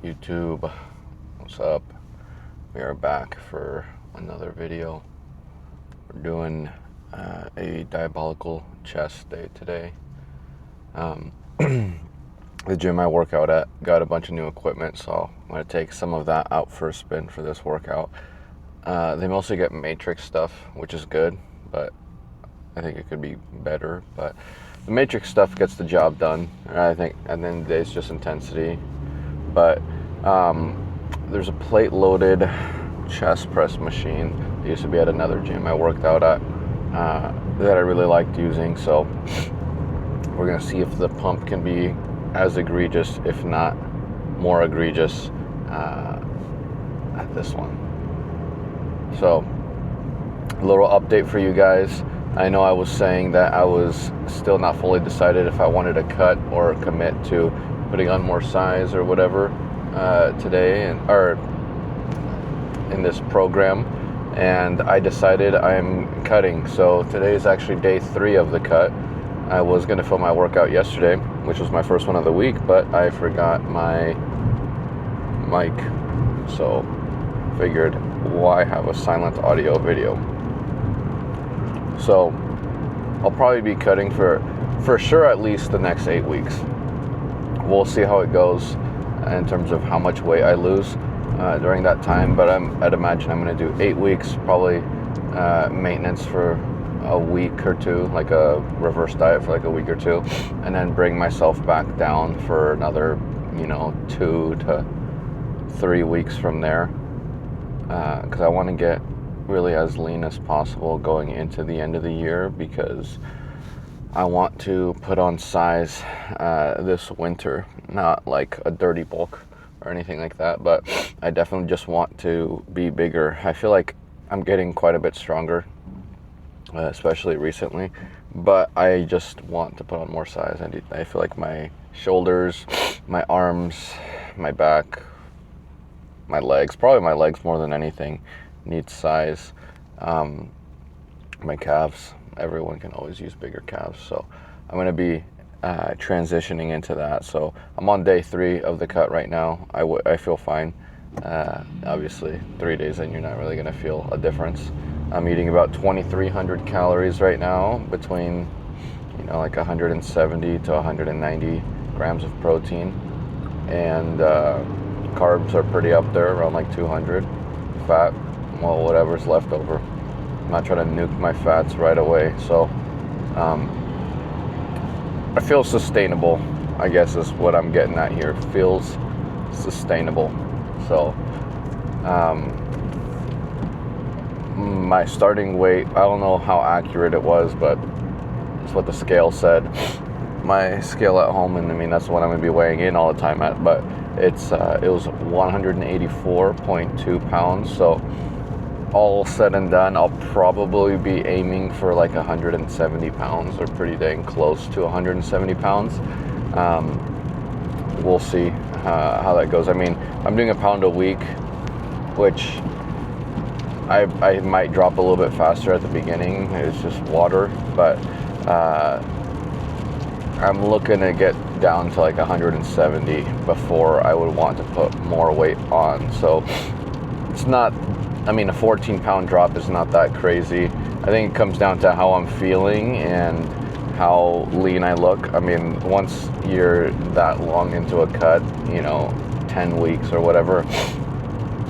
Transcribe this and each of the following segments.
YouTube, what's up? We are back for another video. We're doing a diabolical chest day today. The gym I work out at got a bunch of new equipment, so I'm going to take some of that out for a spin for this workout. They mostly get matrix stuff, which is good, but I think it could be better. But the matrix stuff gets the job done, I think, and then there's just intensity. But there's a plate-loaded chest press machine that used to be at another gym I worked out at that I really liked using. So we're gonna see if the pump can be as egregious, if not more egregious, at this one. So a little update for you guys. I know I was saying that I was still not fully decided if I wanted to cut or commit to putting on more size or whatever today or in this program, and I decided I'm cutting. So today is actually day 3 of the cut. I was going to film my workout yesterday, which was my first one of the week, but I forgot my mic, so figured why have a silent audio video. So I'll probably be cutting for sure at least the next 8 weeks. We'll see how it goes in terms of how much weight I lose during that time, but I'd imagine I'm going to do 8 weeks, probably maintenance for a week or two, like a reverse diet for like a week or two, and then bring myself back down for another 2 to 3 weeks from there, because I want to get really as lean as possible going into the end of the year, because I want to put on size this winter, not like a dirty bulk or anything like that, but I definitely just want to be bigger. I feel like I'm getting quite a bit stronger, especially recently, but I just want to put on more size. I feel like my shoulders, my arms, my back, my legs, probably my legs more than anything, need size. My calves, everyone can always use bigger calves, so I'm going to be transitioning into that. So I'm on day 3 of the cut right now. I feel fine. Obviously 3 days in, you're not really going to feel a difference. I'm eating about 2,300 calories right now, between like 170 to 190 grams of protein, and carbs are pretty up there, around like 200. Fat, well, whatever's left over. I'm not trying to nuke my fats right away, so I feel sustainable, I guess is what I'm getting at here. Feels sustainable. So my starting weight, I don't know how accurate it was, but it's what the scale said. My scale at home, and I mean that's what I'm going to be weighing in all the time at, but it was 184.2 pounds. So all said and done, I'll probably be aiming for like 170 pounds, or pretty dang close to 170 pounds. We'll see how that goes. I mean, I'm doing a pound a week, which I might drop a little bit faster at the beginning. It's just water, but I'm looking to get down to like 170 before I would want to put more weight on. So it's not, I mean, a 14-pound drop is not that crazy. I think it comes down to how I'm feeling and how lean I look. I mean, once you're that long into a cut, 10 weeks or whatever,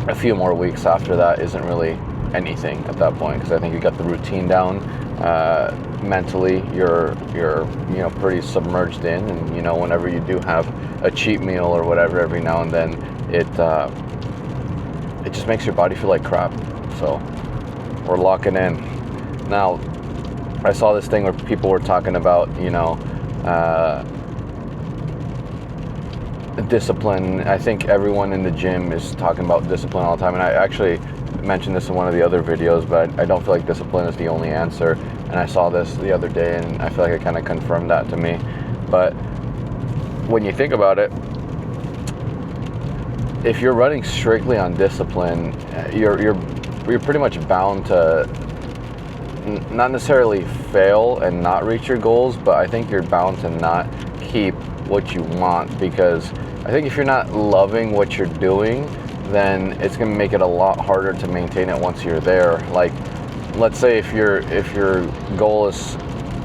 a few more weeks after that isn't really anything at that point, because I think you got the routine down. Mentally, you're pretty submerged in, and whenever you do have a cheat meal or whatever every now and then, it just makes your body feel like crap. So we're locking in. Now, I saw this thing where people were talking about, discipline. I think everyone in the gym is talking about discipline all the time, and I actually mentioned this in one of the other videos, but I don't feel like discipline is the only answer. And I saw this the other day, and I feel like it kind of confirmed that to me. But when you think about it, if you're running strictly on discipline, you're pretty much bound to not necessarily fail and not reach your goals, but I think you're bound to not keep what you want, because I think if you're not loving what you're doing, then it's going to make it a lot harder to maintain it once you're there. Like, let's say if your goal is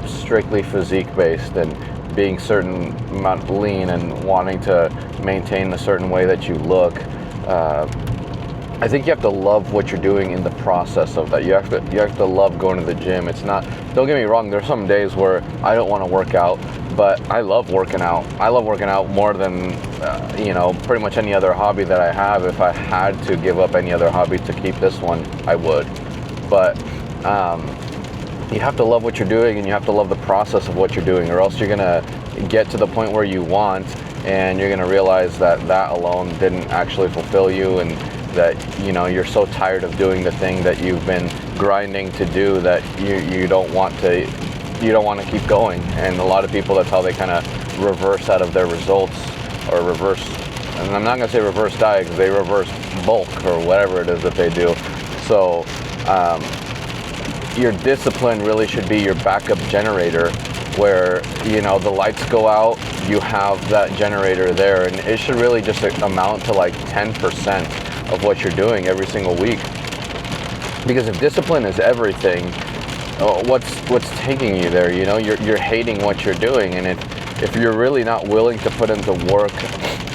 strictly physique based and being certain amount lean and wanting to maintain a certain way that you look, I think you have to love what you're doing in the process of that. You have to love going to the gym. It's not, don't get me wrong, there's some days where I don't want to work out, but I love working out. I love working out more than pretty much any other hobby that I have. If I had to give up any other hobby to keep this one, I would. But you have to love what you're doing, and you have to love the process of what you're doing, or else you're gonna get to the point where you want, and you're gonna realize that that alone didn't actually fulfill you, and that you're so tired of doing the thing that you've been grinding to do that you don't want to keep going. And a lot of people, that's how they kind of reverse out of their results, or reverse, and I'm not gonna say reverse diet, because they reverse bulk or whatever it is that they do. So your discipline really should be your backup generator, where the lights go out, you have that generator there, and it should really just amount to like 10% of what you're doing every single week. Because if discipline is everything, what's taking you there? You're hating what you're doing, and if you're really not willing to put into work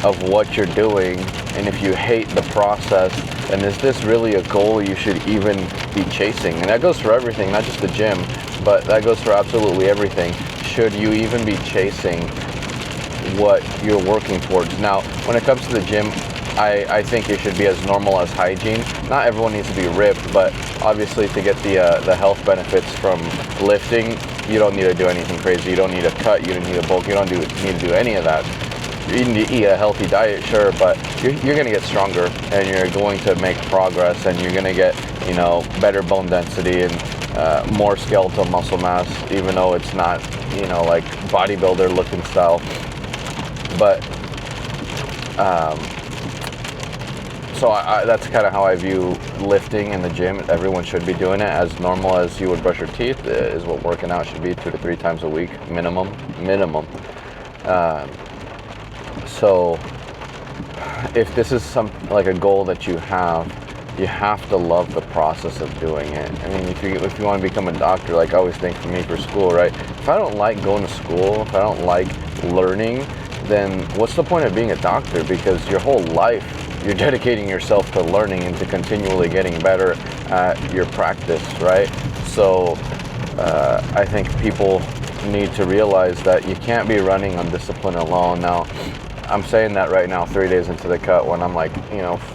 of what you're doing, and if you hate the process, then is this really a goal you should even be chasing? And that goes for everything, not just the gym, but that goes for absolutely everything. Should you even be chasing what you're working towards? Now, when it comes to the gym, I think it should be as normal as hygiene. Not everyone needs to be ripped, but obviously to get the health benefits from lifting, you don't need to do anything crazy. You don't need a cut, you don't need a bulk, you don't need to do any of that. You need to eat a healthy diet, sure, but you're going to get stronger, and you're going to make progress, and you're going to get better bone density and more skeletal muscle mass, even though it's not like bodybuilder looking style. But so that's kind of how I view lifting in the gym. Everyone should be doing it as normal as you would brush your teeth, is what working out should be, 2 to 3 times a week minimum. So if this is like a goal that you have to love the process of doing it. I mean, if you want to become a doctor, like I always think for me, for school, right? If I don't like going to school, if I don't like learning, then what's the point of being a doctor? Because your whole life you're dedicating yourself to learning and to continually getting better at your practice, right? So I think people need to realize that you can't be running on discipline alone. Now, I'm saying that right now, 3 days into the cut, when I'm like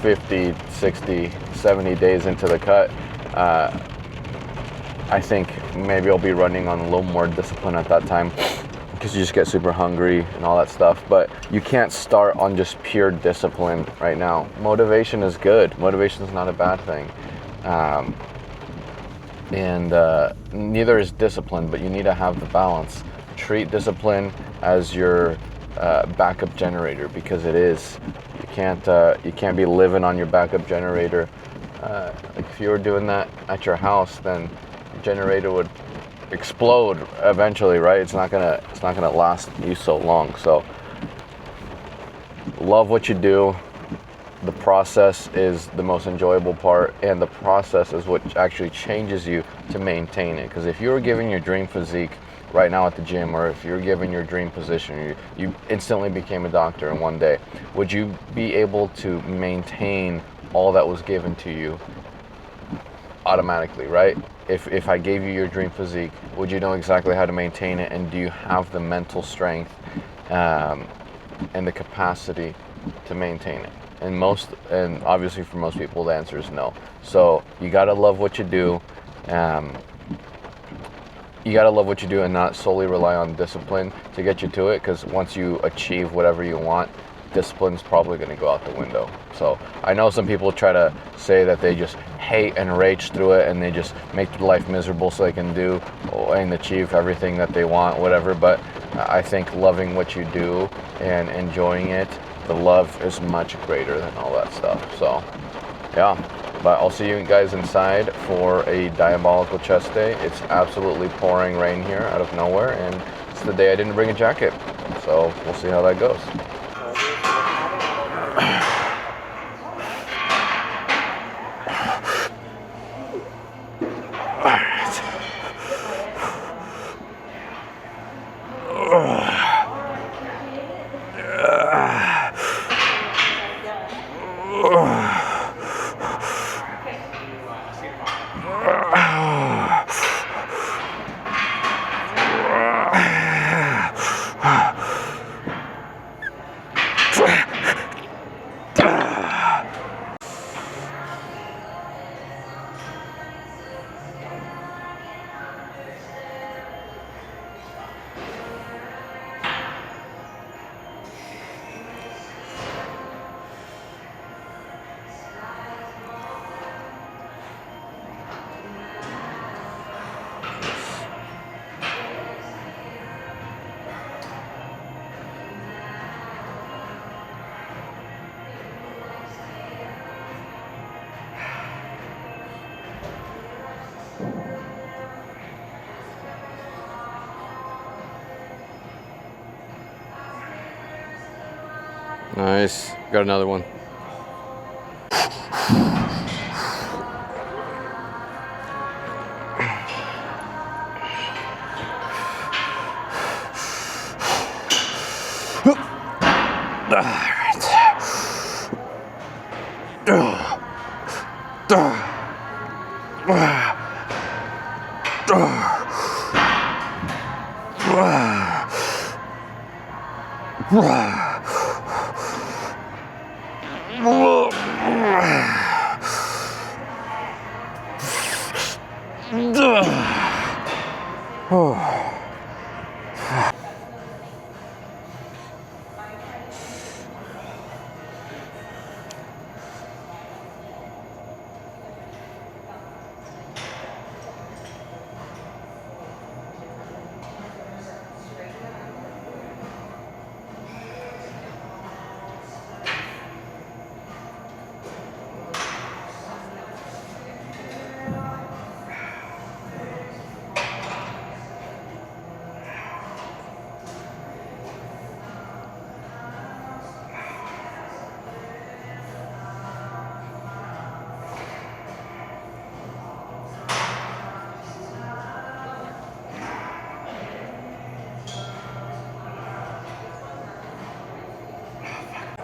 50, 60, 70 days into the cut, I think maybe I'll be running on a little more discipline at that time, because you just get super hungry and all that stuff. But you can't start on just pure discipline right now. Motivation is good. Motivation is not a bad thing. And neither is discipline, but you need to have the balance. Treat discipline as your backup generator, because it is. You can't be living on your backup generator. Like if you were doing that at your house, then the generator would explode eventually, right? It's not gonna last you so long. So love what you do. The process is the most enjoyable part, and the process is what actually changes you to maintain it. Because if you were given your dream physique right now at the gym, or if you're given your dream position, you instantly became a doctor in one day, would you be able to maintain all that was given to you automatically, right? If I gave you your dream physique, would you know exactly how to maintain it? And do you have the mental strength and the capacity to maintain it? And obviously for most people, the answer is no. So you gotta love what you do. You gotta love what you do and not solely rely on discipline to get you to it, because once you achieve whatever you want, discipline's probably gonna go out the window. So I know some people try to say that they just hate and rage through it, and they just make their life miserable so they can do and achieve everything that they want, whatever. But I think loving what you do and enjoying it, the love is much greater than all that stuff. So yeah, but I'll see you guys inside for a diabolical chest day. It's absolutely pouring rain here out of nowhere, and it's the day I didn't bring a jacket. So we'll see how that goes. Nice. Got another one.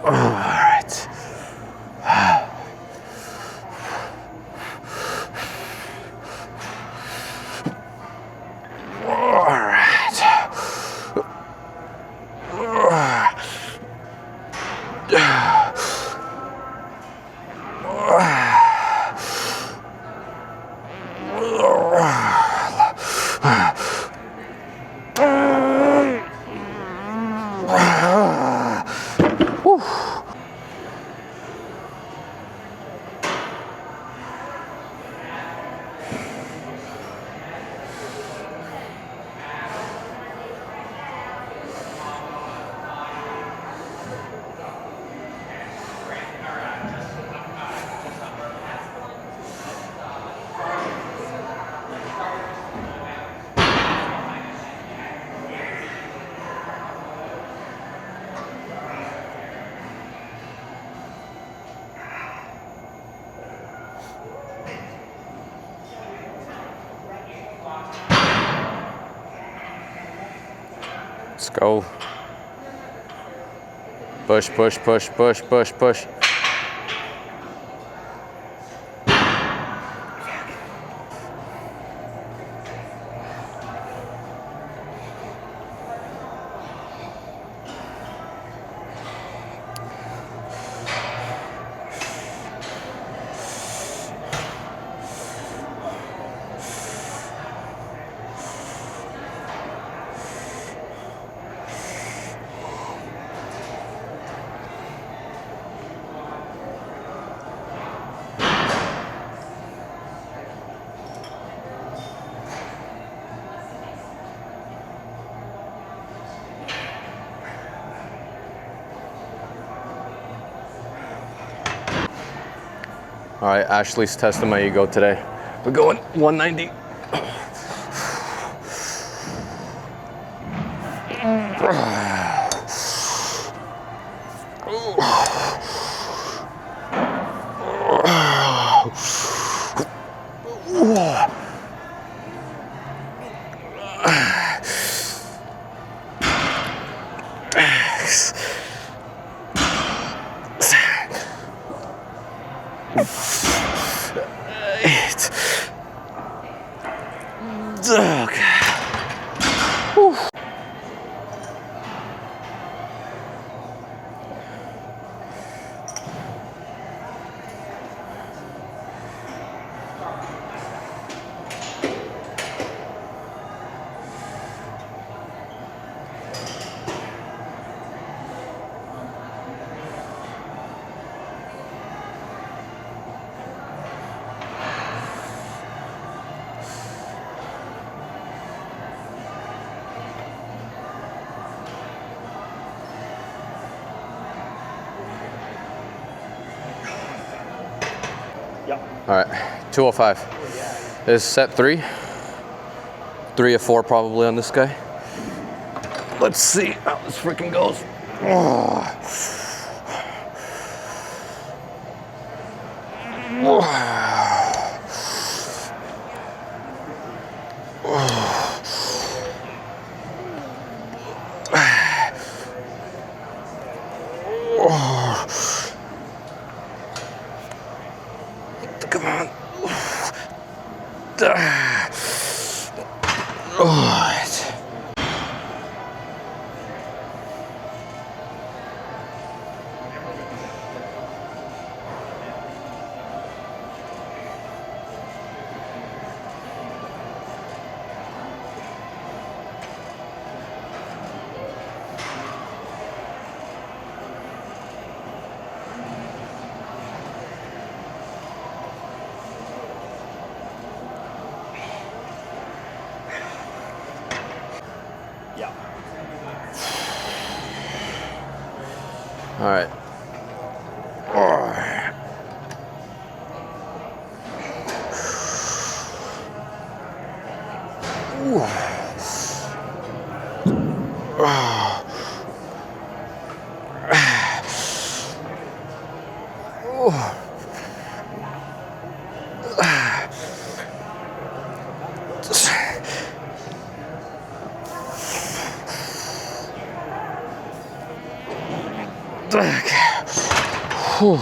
All right. Let's go. Push, push, push, push, push, push. All right, Ashley's testing my ego today. We're going 190. All right, 205 is set 3. 3 of 4 probably on this guy. Let's see how this freaking goes. Come on. All right. Whew.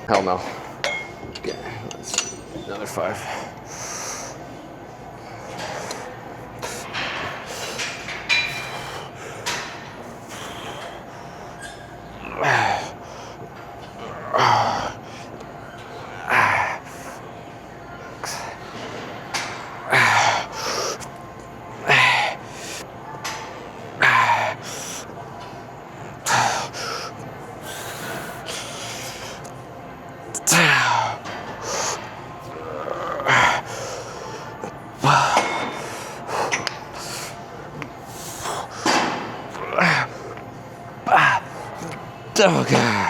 Hell no. Okay, that's another 5. Okay.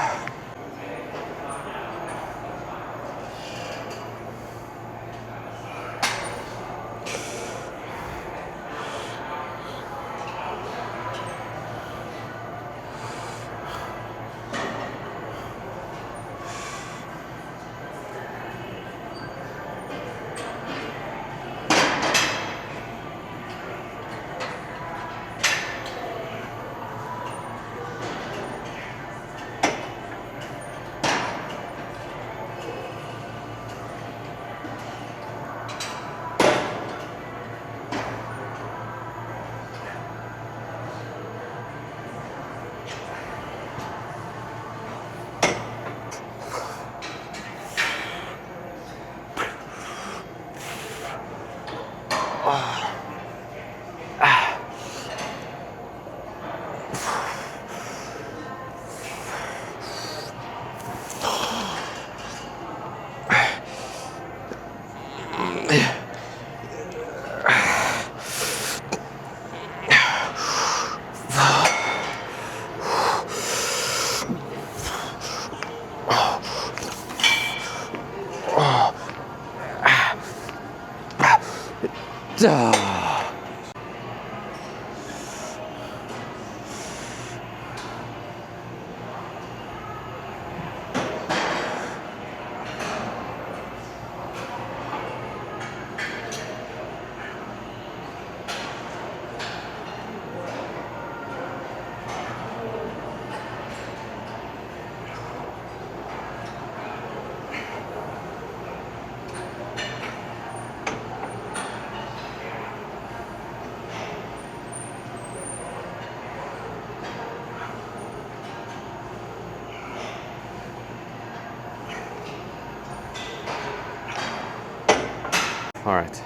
All right.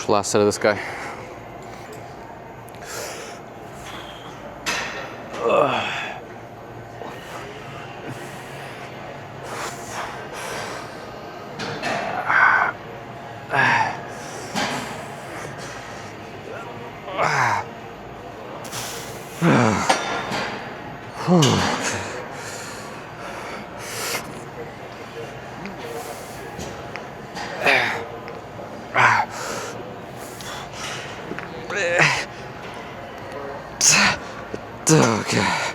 Last set of this guy. Okay.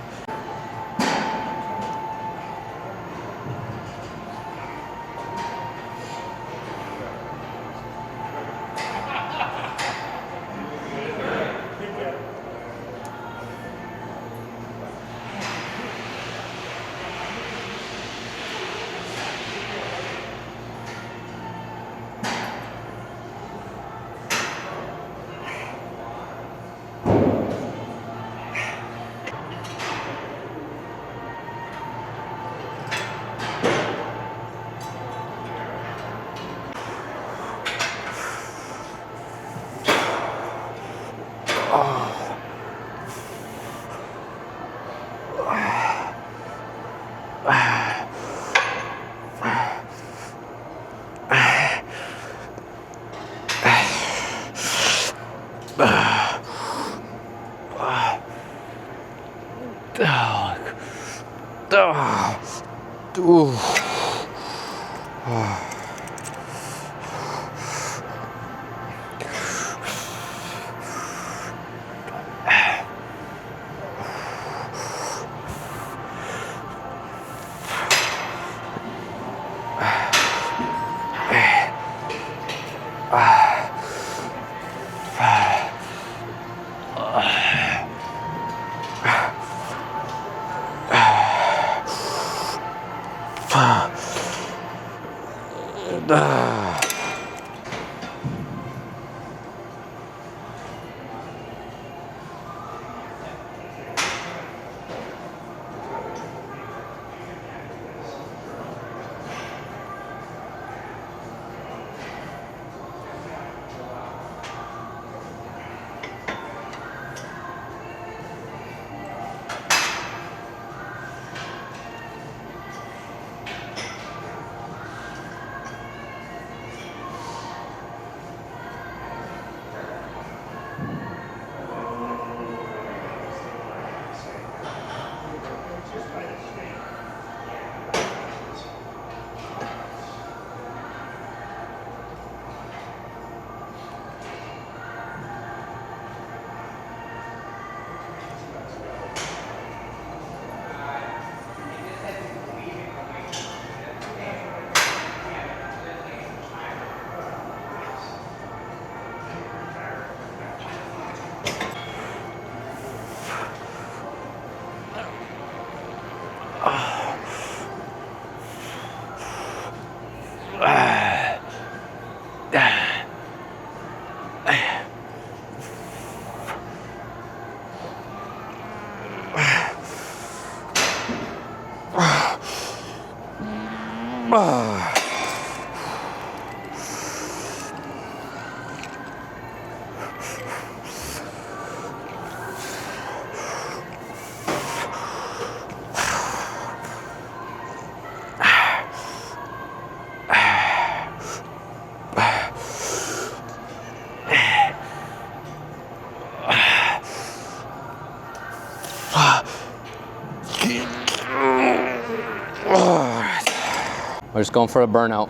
We're just going for a burnout.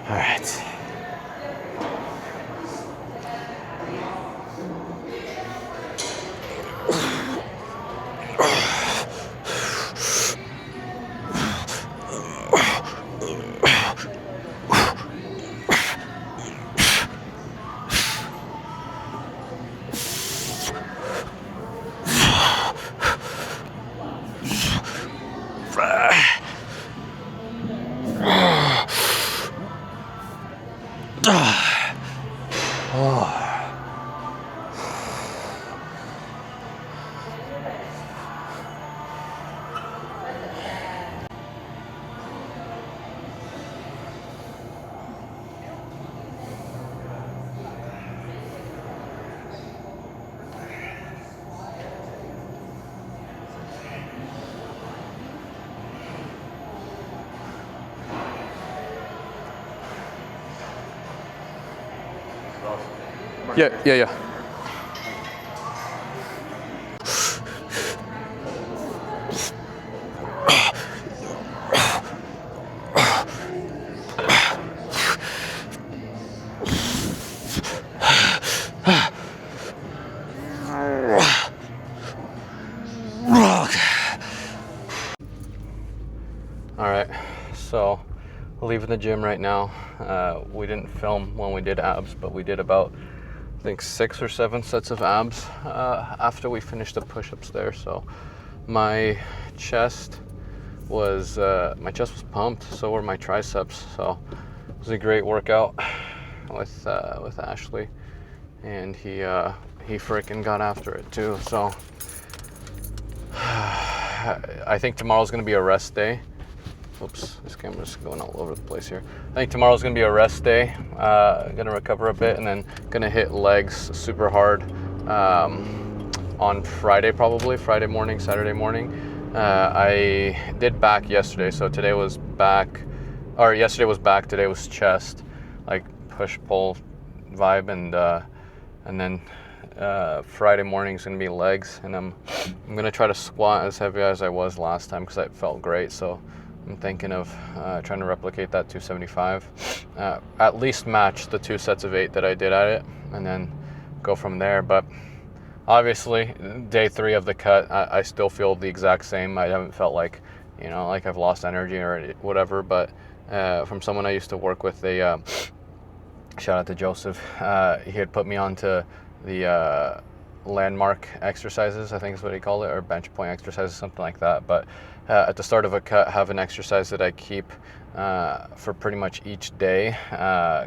All right. Yeah. All right, so leaving the gym right now. We didn't film when we did abs, but we did about, I think, 6 or 7 sets of abs after we finished the push-ups there. So my chest was pumped, so were my triceps. So it was a great workout with Ashley, and he freaking got after it too. So I think tomorrow's gonna be a rest day. Oops, this camera's going all over the place here. I think tomorrow's gonna be a rest day. Gonna recover a bit, and then gonna hit legs super hard on Friday, probably Friday morning, Saturday morning. I did back yesterday, so today was back, or yesterday was back, today was chest, like push-pull vibe, and then Friday morning is gonna be legs, and I'm gonna try to squat as heavy as I was last time because it felt great. So I'm thinking of trying to replicate that 275, at least match the 2 sets of 8 that I did at it, and then go from there. But obviously, day 3 of the cut, I still feel the exact same. I haven't felt like, like I've lost energy or whatever. But from someone I used to work with, they shout out to Joseph. He had put me onto the landmark exercises, I think is what he called it, or bench point exercises, something like that. But at the start of a cut, have an exercise that I keep for pretty much each day,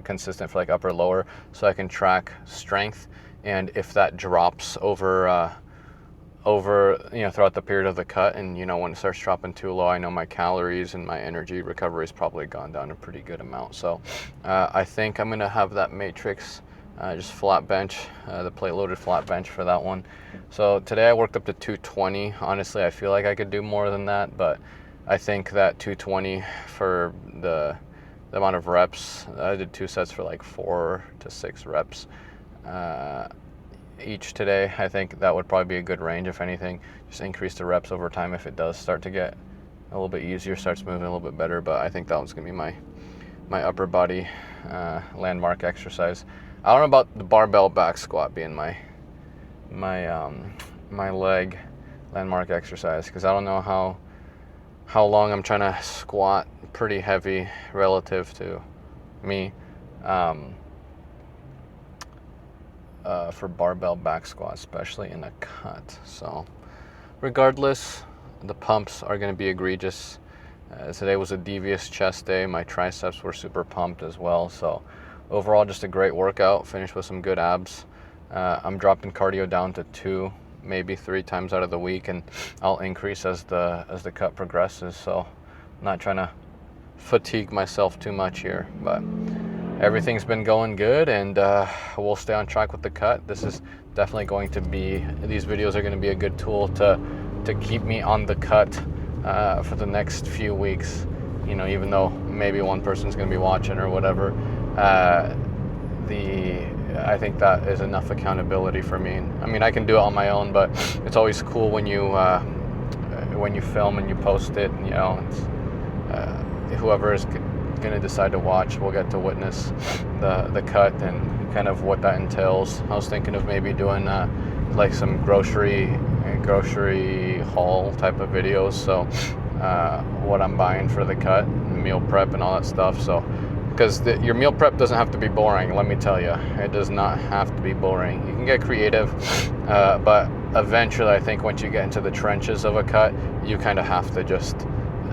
consistent for like upper lower, so I can track strength. And if that drops over throughout the period of the cut, and when it starts dropping too low, I know my calories and my energy recovery has probably gone down a pretty good amount. So I think I'm gonna have that matrix, just flat bench, the plate loaded flat bench for that one. So today I worked up to 220. Honestly, I feel like I could do more than that, but I think that 220 for the amount of reps, I did 2 sets for like 4 to 6 reps each today. I think that would probably be a good range. If anything, just increase the reps over time if it does start to get a little bit easier, starts moving a little bit better. But I think that one's gonna be my upper body landmark exercise. I don't know about the barbell back squat being my leg landmark exercise, because I don't know how long I'm trying to squat pretty heavy relative to me. For barbell back squat, especially in a cut. So regardless, the pumps are going to be egregious. Today was a devious chest day. My triceps were super pumped as well. So overall, just a great workout. Finished with some good abs. I'm dropping cardio down to 2, maybe 3 times out of the week, and I'll increase as the cut progresses. So I'm not trying to fatigue myself too much here, but everything's been going good, and we'll stay on track with the cut. This is definitely going to be, these videos are going to be a good tool to keep me on the cut for the next few weeks. Even though maybe one person's going to be watching or whatever, I think that is enough accountability for me. I mean, I can do it on my own, but it's always cool when you film and you post it. Whoever is going to decide to watch will get to witness the cut and kind of what that entails. I was thinking of maybe doing like some grocery haul type of videos, so what I'm buying for the cut, meal prep and all that stuff. So because your meal prep doesn't have to be boring, let me tell you. It does not have to be boring. You can get creative, but eventually I think once you get into the trenches of a cut, you kind of have to just,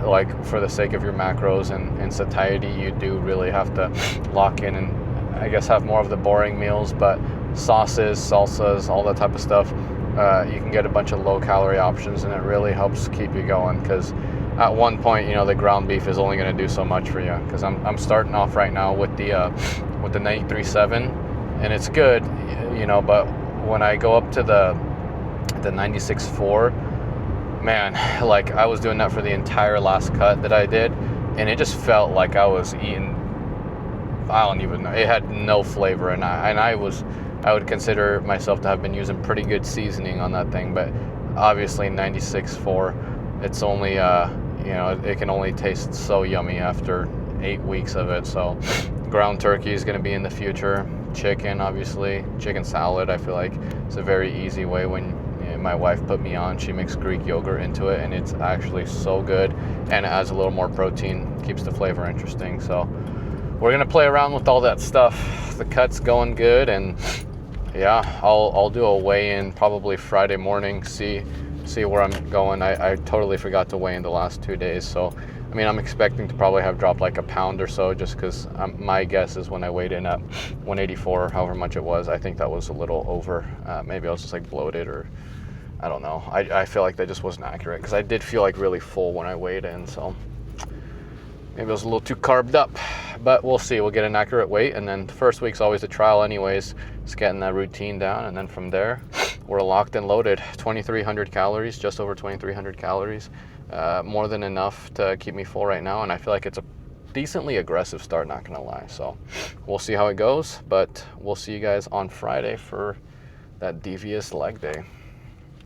like, for the sake of your macros and satiety, you do really have to lock in and I guess have more of the boring meals. But sauces, salsas, all that type of stuff, you can get a bunch of low calorie options, and it really helps keep you going. Because at one point, the ground beef is only going to do so much for you. Because I'm starting off right now with the 93.7, and it's good, but when I go up to the 96.4, man, like I was doing that for the entire last cut that I did, and it just felt like I was eating, I don't even know, it had no flavor, and I would consider myself to have been using pretty good seasoning on that thing. But obviously 96.4, it's only it can only taste so yummy after 8 weeks of it. So ground turkey is going to be in the future. Chicken, obviously, chicken salad, I feel like it's a very easy way. When my wife put me on, she makes Greek yogurt into it, and it's actually so good, and it adds a little more protein, keeps the flavor interesting. So we're gonna play around with all that stuff. The cut's going good, and yeah, I'll do a weigh-in probably Friday morning, see where I'm going. I totally forgot to weigh in the last 2 days, so I mean, I'm expecting to probably have dropped like a pound or so, just because my guess is when I weighed in at 184, however much it was, I think that was a little over. Maybe I was just like bloated, or I don't know. I feel like that just wasn't accurate, because I did feel like really full when I weighed in, so maybe I was a little too carved up. But we'll see. We'll get an accurate weight, and then the first week's always a trial anyways, just getting that routine down, and then from there, we're locked and loaded. 2,300 calories, just over 2,300 calories. More than enough to keep me full right now, and I feel like it's a decently aggressive start, not gonna lie. So we'll see how it goes, but we'll see you guys on Friday for that devious leg day.